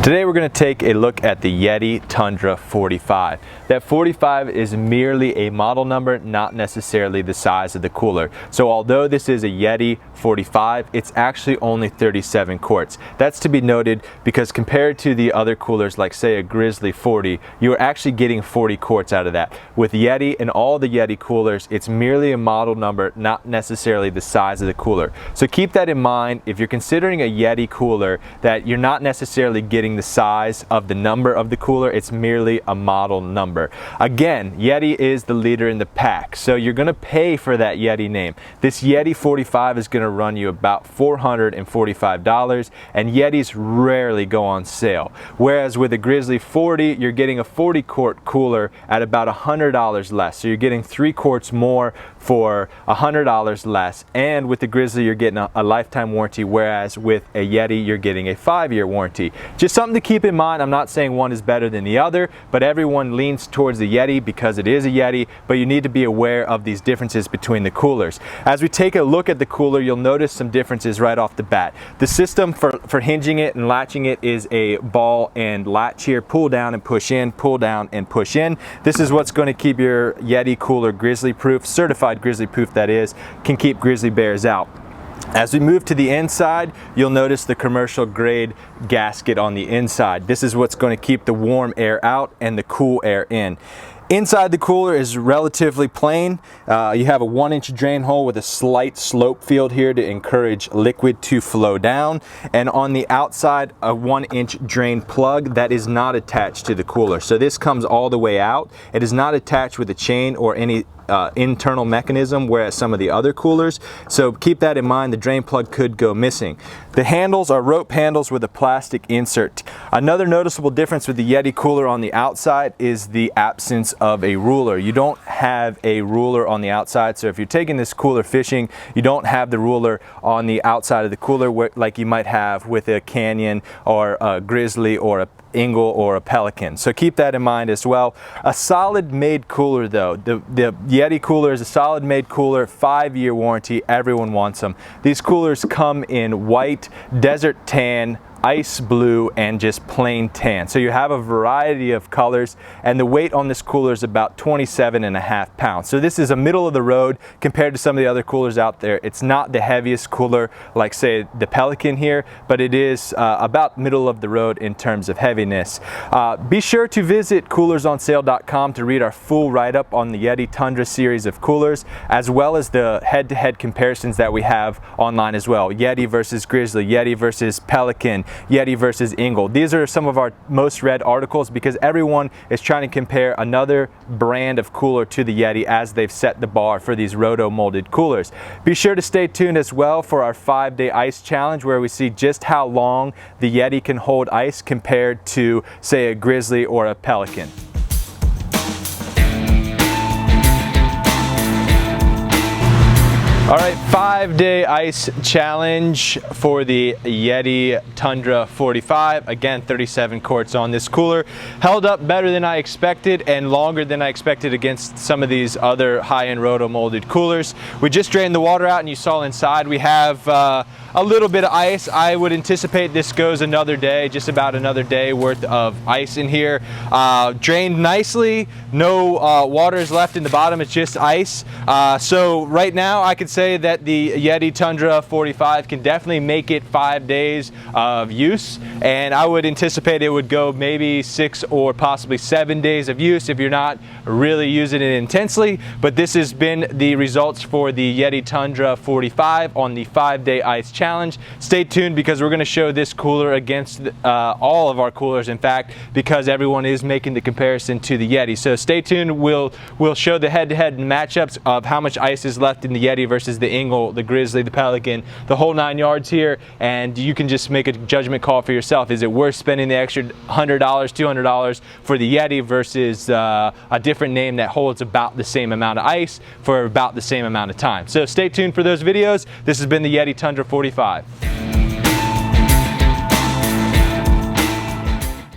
Today we're going to take a look at the Yeti Tundra 45. That 45 is merely a model number, not necessarily the size of the cooler. So although this is a Yeti 45, it's actually only 37 quarts. That's to be noted because compared to the other coolers like say a Grizzly 40, you're actually getting 40 quarts out of that. With Yeti and all the Yeti coolers, it's merely a model number, not necessarily the size of the cooler. So keep that in mind if you're considering a Yeti cooler, that you're not necessarily getting the size of the number of the cooler, it's merely a model number. Again, Yeti is the leader in the pack, so you're going to pay for that Yeti name. This Yeti 45 is going to run you about $445, and Yetis rarely go on sale. Whereas with a Grizzly 40, you're getting a 40 quart cooler at about $100 less. So you're getting 3 quarts more for $100 less, and with the Grizzly you're getting a lifetime warranty, whereas with a Yeti you're getting a 5-year warranty. Just something to keep in mind. I'm not saying one is better than the other, but everyone leans towards the Yeti because it is a Yeti, but you need to be aware of these differences between the coolers. As we take a look at the cooler, you'll notice some differences right off the bat. The system for hinging it and latching it is a ball and latch here. Pull down and push in, pull down and push in. This is what's going to keep your Yeti cooler grizzly proof, certified grizzly proof that is, can keep grizzly bears out. As we move to the inside, you'll notice the commercial grade gasket on the inside. This is what's going to keep the warm air out and the cool air in. Inside the cooler is relatively plain. You have a 1-inch drain hole with a slight slope field here to encourage liquid to flow down. And on the outside, a 1-inch drain plug that is not attached to the cooler. So this comes all the way out. It is not attached with a chain or any internal mechanism, whereas some of the other coolers. So keep that in mind, the drain plug could go missing. The handles are rope handles with a plastic insert. Another noticeable difference with the Yeti cooler on the outside is the absence of a ruler. You don't have a ruler on the outside, so if you're taking this cooler fishing, you don't have the ruler on the outside of the cooler like you might have with a Canyon or a Grizzly or a Ingle or a Pelican. So keep that in mind as well. A solid made cooler though. The Yeti cooler is a solid made cooler, 5-year warranty. Everyone wants them. These coolers come in white, desert tan, ice blue, and just plain tan. So you have a variety of colors, and the weight on this cooler is about 27.5 pounds. So this is a middle of the road compared to some of the other coolers out there. It's not the heaviest cooler like say the Pelican here, but it is about middle of the road in terms of heaviness. Be sure to visit coolersonsale.com to read our full write-up on the Yeti Tundra series of coolers, as well as the head-to-head comparisons that we have online as well. Yeti versus Grizzly, Yeti versus Pelican, Yeti versus Ingle. These are some of our most read articles because everyone is trying to compare another brand of cooler to the Yeti as they've set the bar for these Roto molded coolers. Be sure to stay tuned as well for our 5-day ice challenge, where we see just how long the Yeti can hold ice compared to say a Grizzly or a Pelican. All right, 5-day ice challenge for the Yeti Tundra 45. Again, 37 quarts on this cooler. Held up better than I expected and longer than I expected against some of these other high-end Roto molded coolers. We just drained the water out and you saw inside we have a little bit of ice. I would anticipate this goes another day, just about another day worth of ice in here. Drained nicely, no water is left in the bottom, it's just ice. So right now I could say that the Yeti Tundra 45 can definitely make it 5 days of use, and I would anticipate it would go maybe 6 or possibly 7 days of use if you're not really using it intensely. But this has been the results for the Yeti Tundra 45 on the 5-day ice challenge. Stay tuned because we're going to show this cooler against all of our coolers, in fact, because everyone is making the comparison to the Yeti. So stay tuned. We'll show the head-to-head matchups of how much ice is left in the Yeti versus the Ingle, the Grizzly, the Pelican, the whole 9 yards here, and you can just make a judgment call for yourself. Is it worth spending the extra $100, $200 for the Yeti versus a different name that holds about the same amount of ice for about the same amount of time? So stay tuned for those videos. This has been the Yeti Tundra 45.